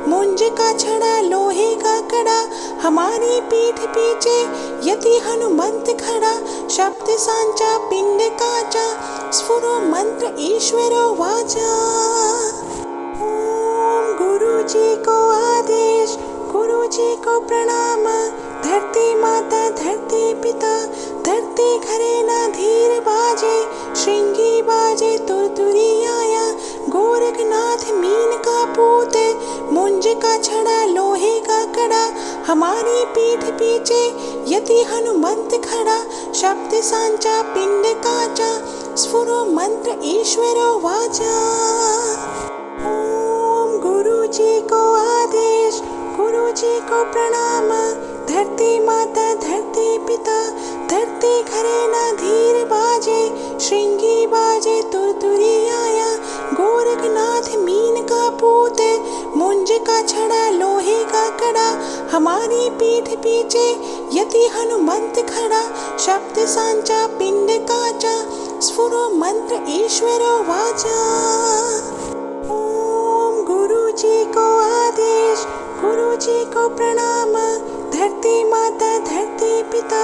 मुंज का छड़ा लोहे का कड़ा, हमारी पीठ पीछे यति हनुमंत खड़ा। शब्द सांचा पिंड काचा, स्फुरो मंत्र ईश्वरो वाचा। ओम गुरु जी को आदेश, गुरु जी को प्रणाम। धरती माता धरती पिता, धरती घरे ना धीर बाजे, श्रृंगी बाजे तुरतुरी आया। गोरखनाथ मीन का पूत, मुंज का छड़ा लोहे का कड़ा, हमारी पीठ पीछे यति हनुमंत खड़ा। शब्द सांचा पिंड काचा, स्फुरो मंत्र ईश्वरो वाचा। ओम गुरु जी को आदेश, गुरु जी को प्रणाम। धरती माता धरती पिता, धरती घरे ना धीर बाजे, श्रृंगी बाजे तुरतुरी आया। गोरखनाथ मीन का पूत, मुंज का छड़ा लोहे का कड़ा, हमारी पीठ पीछे यति हनुमंत खड़ा। शब्द सांचा पिंड काचा, स्फुरो मंत्र ईश्वरो वाचा। ओम गुरु जी को आदेश, गुरु जी को प्रणाम। धरती माता धरती पिता,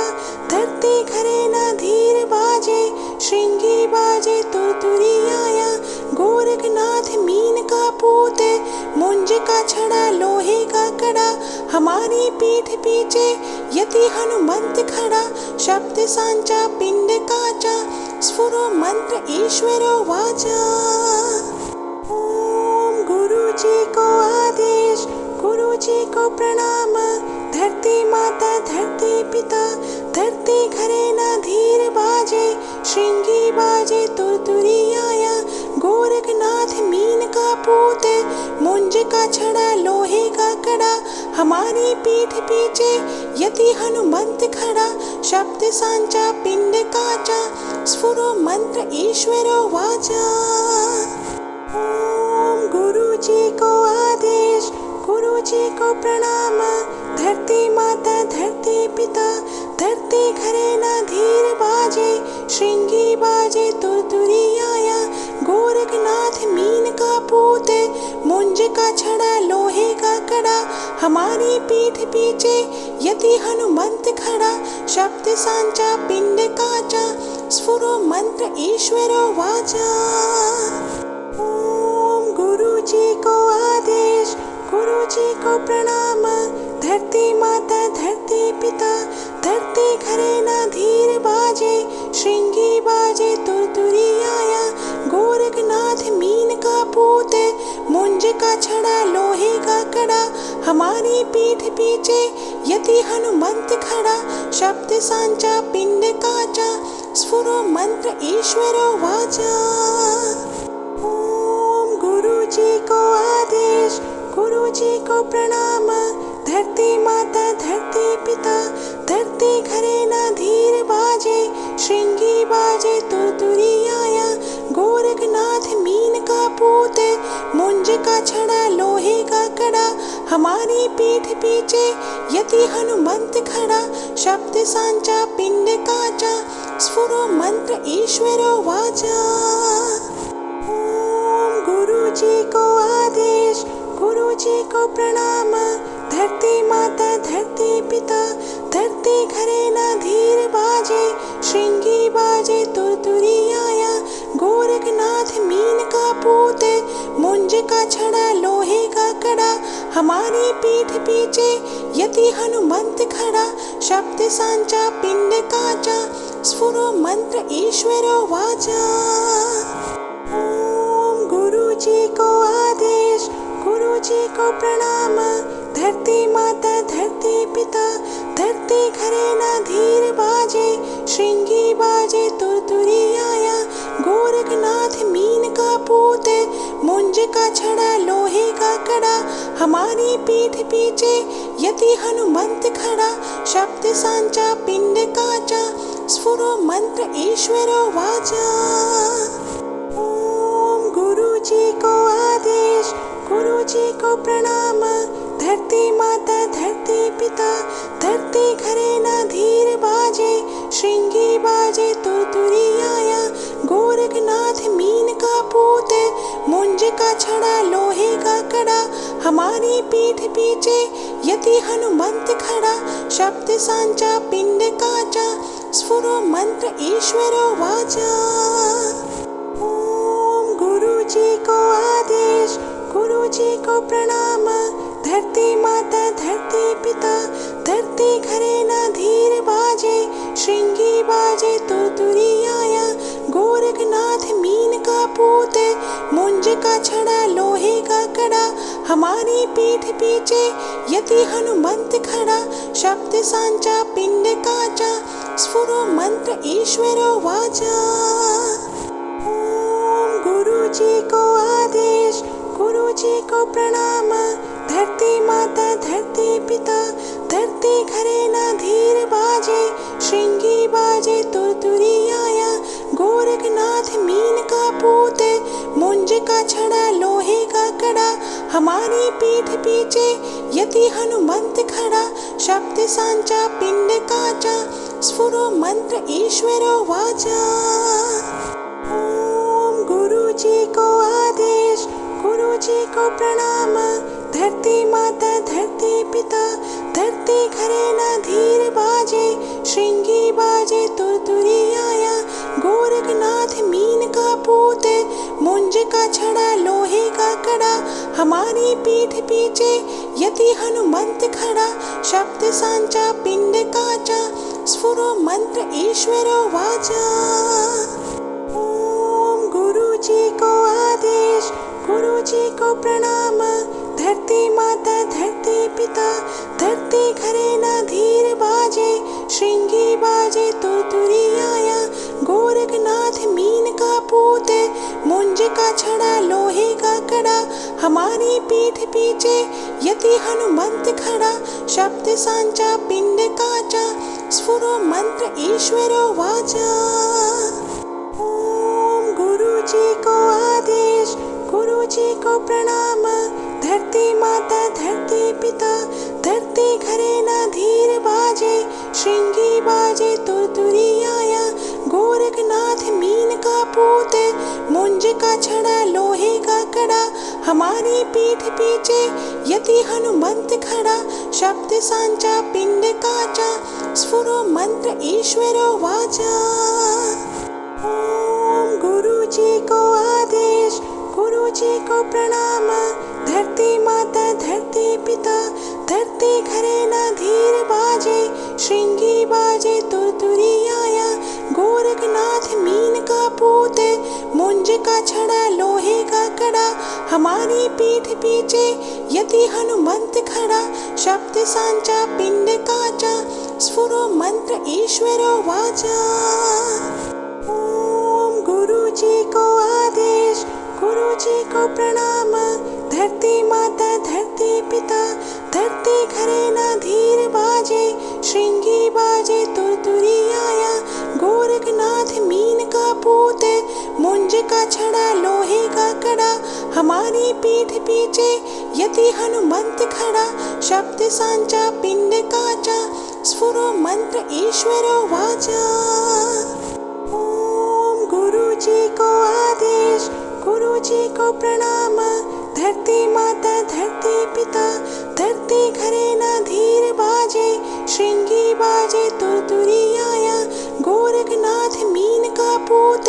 धरती घरे ना धीर बाजे, श्रृंगी बाजे तुरतुरी आया। गोरखनाथ मीन का पूत, मुंज का छड़ा लोहे का कड़ा, हमारी पीठ पीछे यति हनुमंत खड़ा। शब्द सांचा पिंड काचा, स्फुरो मंत्र ईश्वरो वाचा। ओम गुरु जी को आदेश, गुरु जी को प्रणाम। धरती माता धरती पिता, धरती घरे ना धीर बाजे। श्रृंगी बाजे तुरतुरी आया, गोरखनाथ मीन का पूत। मुंज का छड़ा लोहे का कड़ा, हमारी पीठ पीछे यति हनुमंत खड़ा। शब्द सांचा पिंड काचा, स्फुरो मंत्र ईश्वरो वाचा। ओम गुरु जी को आदेश, गुरु जी को प्रणाम। धरती माता धरती पिता, धरती घरे ना धीर बाजे। श्रृंगी बाजे तुरतुरी आया, गोरखनाथ मीन का पूत। मुंज का छड़ा लोहे का कड़ा, हमारी पीठ पीछे यति हनुमंत खड़ा। शब्द सांचा पिंड काचा, स्फुरो मंत्र ईश्वरो वाचा। ओम गुरु जी को आदेश, गुरु जी को प्रणाम। धरती माता धरती पिता, धरती घरे ना धीर बाजे। श्रृंगी बाजे तुरतुरी आया, गोरखनाथ मीन का पूत। मुंज का छड़ा लोहे का कड़ा, हमारी पीठ पीछे यति हनुमंत खड़ा। शब्द सांचा पिंड काचा, स्फुरो मंत्र ईश्वरो वाचा। ओम गुरु जी को आदेश, गुरु जी को प्रणाम। धरती माता धरती पिता, धरती घरे ना धीर बाजे। श्रृंगी बाजे तुरतुरी आया, गोरखनाथ मीन का पूत। मुंज का छड़ा लोहे का कड़ा, हमारी पीठ पीछे यति हनुमंत खड़ा। शब्द सांचा पिंड काचा, स्फुरो मंत्र ईश्वरो वाचा। ओम गुरु जी को आदेश, गुरु जी को प्रणाम। धरती माता धरती पिता, धरती घरे ना धीर बाजे। श्रृंगी बाजे तुरतुरी आया, गोरखनाथ मीन का पूत। मुंज का छड़ा लोहे का कड़ा, हमारी पीठ पीछे यति हनुमंत खड़ा। शब्द सांचा पिंड काचा, स्फुरो मंत्र ईश्वरो वाचा। ओम गुरु जी को आदेश, गुरु जी को प्रणाम। धरती माता धरती पिता, धरती घरे ना धीर बाजे। श्रृंगी बाजे तुरतुरी आया, गोरखनाथ मीन का पूत। मुंज का छड़ा लोहे का कड़ा, हमारी पीठ पीछे यति हनुमंत खड़ा। शब्द सांचा पिंड काचा, स्फुरो मंत्र ईश्वरो वाचा। ओम गुरु जी को आदेश, गुरु जी को प्रणाम। धरती माता धरती पिता, धरती घरे ना धीर बाजे। श्रृंगी बाजे तुरतुरी आया, गोरखनाथ मीन का पूत। मुंज का छड़ा लोहे का कड़ा, हमारी पीठ पीछे यति हनुमंत खड़ा। शब्द सांचा पिंड काचा, स्फुरो मंत्र ईश्वरो वाचा। ओम गुरु जी को आदेश, गुरु जी को प्रणाम। धरती माता धरती पिता, धरती घरे ना धीर बाजे। श्रृंगी बाजे तुरतुरी आया, गोरखनाथ मीन का पूत। मुंज का छड़ा लोहे का कड़ा, हमारी पीठ पीछे यति हनुमंत खड़ा। शब्द सांचा पिंड काचा, स्फुरो मंत्र ईश्वरो वाचा। ओम गुरु जी को आदेश, गुरु जी को प्रणाम। धरती माता धरती पिता, धरती घरे ना धीर बाजे। श्रृंगी बाजे तुरतुरी आया, गोरखनाथ मीन का पूत। मुंज का छड़ा लोहे का कड़ा, हमारी पीठ पीछे यति हनुमंत खड़ा। शब्द सांचा पिंड काचा, स्फुरो मंत्र ईश्वरो वाचा। ओम गुरु जी को आदेश, गुरु जी को प्रणाम। धरती माता धरती पिता, धरती घरे ना धीर बाजे। श्रृंगी बाजे तुरतुरी आया, गोरखनाथ मीन का पूत। मुंज का छड़ा लोहे का कड़ा हमारी पीठ पीछे, यति हनुमंत खड़ा शब्द सांचा पिंड काचा, स्फुरो मंत्र ईश्वरो वाचा। ओम गुरु जी को आदेश, गुरु जी को प्रणाम, धरती माता धरती पिता, धरती घरे ना धीर बाजे, श्रृंगी बाजे तुरतुरी आया, गोरखनाथ मीन का पूत, मुंज का छड़ा लोहे का कड़ा हमारी पीठ पीछे, यति हनुमंत खड़ा शब्द सांचा पिंड काचा, स्फुरो मंत्र ईश्वरो वाचा। ओम गुरु जी को आदेश, गुरु जी को प्रणाम, धरती माता धरती पिता, धरती घरे ना धीर बाजे, श्रृंगी बाजे तुरतुरी आया, गोरखनाथ मीन का पूत, मुंज का छड़ा लोहे का कड़ा हमारी पीठ पीछे, यति हनुमंत खड़ा शब्द सांचा पिंड काचा, स्फुरो मंत्र ईश्वरो वाचा। ओम गुरु जी को आदेश, गुरु जी को प्रणाम, धरती माता धरती पिता, धरती घरे ना धीर बाजे, श्रृंगी बाजे तुरतुरी आया, गोरखनाथ मीन का पूत, मुंज का छड़ा लोहे का कड़ा हमारी पीठ पीछे, यति हनुमंत खड़ा शब्द सांचा पिंड काचा, स्फुरो मंत्र ईश्वरो वाचा। ओम गुरु जी को आदेश, गुरु जी को प्रणाम, धरती माता धरती पिता, धरती घरे ना धीर बाजे, श्रृंगी बाजे तुरतुरी आया, गोरखनाथ मीन का पूत, मुंज का छड़ा लोहे का कड़ा हमारी पीठ पीछे, यति हनुमंत खड़ा शब्द सांचा पिंड काचा, स्फुरो मंत्र ईश्वरो वाचा। ओम गुरु जी को आदेश, गुरु जी को प्रणाम, धरती माता धरती पिता, धरती घरे ना धीर बाजे, श्रृंगी बाजे तुरतुरी आया, गोरखनाथ मीन का पूत,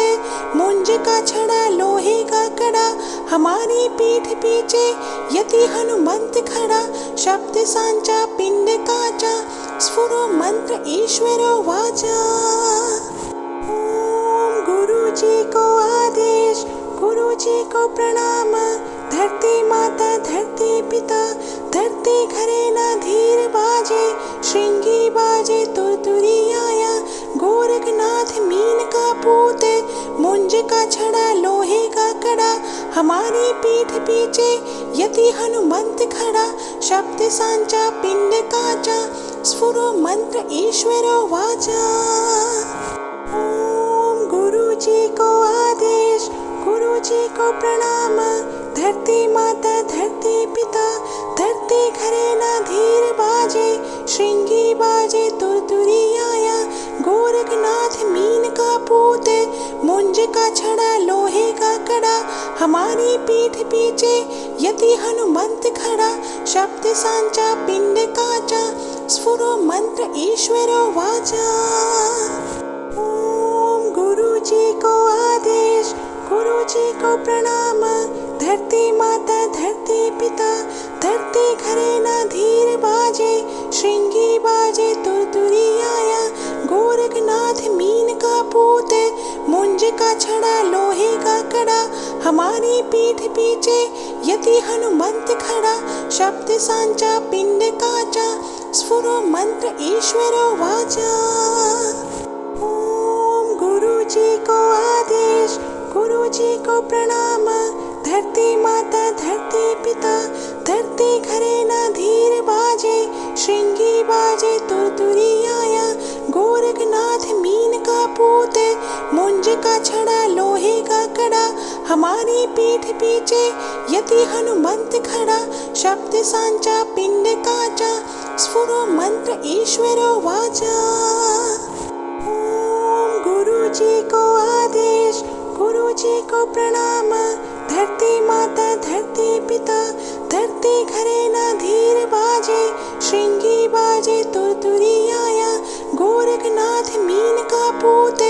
मुंज का छड़ा लोहे का कड़ा हमारी पीठ पीछे, यति हनुमंत खड़ा शब्द सांचा पिंड काचा, स्फुरो मंत्र ईश्वरो वाचा। ओम गुरु जी को आदेश, गुरु जी को प्रणाम, धरती माता धरती पिता, धरती घरे ना धीर बाजे, श्रृंगी बाजे तुरतुरी आया, गोरखनाथ मीन का पूत, मुंज का छड़ा लोहे का कड़ा हमारी पीठ पीछे, यति हनुमंत खड़ा शब्द सांचा पिंड काचा, स्फुरो मंत्र ईश्वरो वाचा। ओम गुरु जी को आदेश, गुरु जी को प्रणाम, धरती माता धरती पिता, धरती घरे ना धीर बाजे, श्रृंगी बाजे तुरतुरी आया, गोरखनाथ मीन का पूत, मुंज का छड़ा लोहे का कड़ा हमारी पीठ पीछे, यति हनुमंत खड़ा शब्द सांचा पिंड काचा, स्फुरो मंत्र ईश्वरो वाचा। ओम गुरु जी को आदेश, गुरु जी को प्रणाम, धरती माता धरती पिता, धरती घरे ना धीर बाजे, श्रृंगी बाजे तुरतुरी आया, गोरखनाथ मीन का पूत, मुंज का छड़ा लोहे का कड़ा हमारी पीठ पीछे, यति हनुमंत खड़ा शब्द सांचा पिंड काचा, स्फुरो मंत्र ईश्वरो वाचा। ओम गुरु जी को आदेश, गुरु जी को प्रणाम, धरती माता धरती पिता, धरती घरे ना धीर बाजे, श्रृंगी बाजे तुरतुरी आया, गोरखनाथ मीन का पूत, मुंज का छड़ा लोहे का कड़ा हमारी पीठ पीछे, यति हनुमंत खड़ा शब्द सांचा पिंड काचा, स्फुरो मंत्र ईश्वरो वाचा। ओम गुरु जी को आदेश, गुरु जी को प्रणाम, धरती माता धरती पिता धरती घरे ना धीर बाजे श्रृंगी बाजे तुरतुरी आया गोरखनाथ मीन का पूत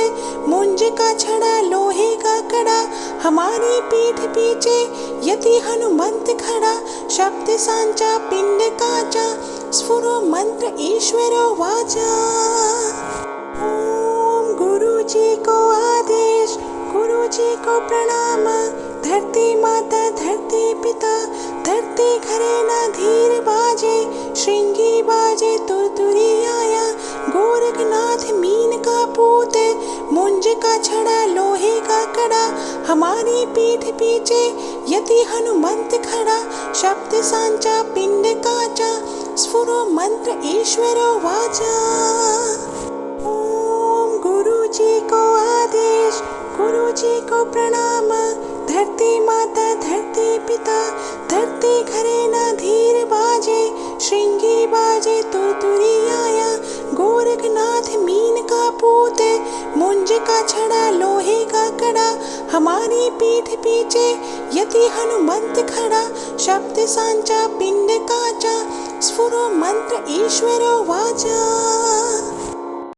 मुंज का छड़ा लोहे का कड़ा हमारी पीठ पीछे यति हनुमंत खड़ा शब्द सांचा पिंड काचा स्फुरो मंत्र ईश्वरो वाचा। ओम गुरु जी को आदेश गुरु जी को प्रणाम धरती माता धरती पिता धरती घरे ना धीर बाजे श्रृंगी बाजे तुरतुरी आया गोरखनाथ मीन का पूत मुंज का छड़ा लोहे का कड़ा हमारी पीठ पीछे यति हनुमंत खड़ा शब्द सांचा पिंड काचा स्फुरो मंत्र ईश्वरो वाचा। ओम गुरु जी को आदेश गुरु जी को प्रणाम धरती माता धरती पिता धरती घरे ना धीर बाजे श्रृंगी बाजे तुरतुरी आया गोरखनाथ मीन का पूत मुंज का छड़ा लोहे का कड़ा हमारी पीठ पीछे यति हनुमंत खड़ा शब्द सांचा पिंड काचा स्फुरो मंत्र ईश्वरो वाचा।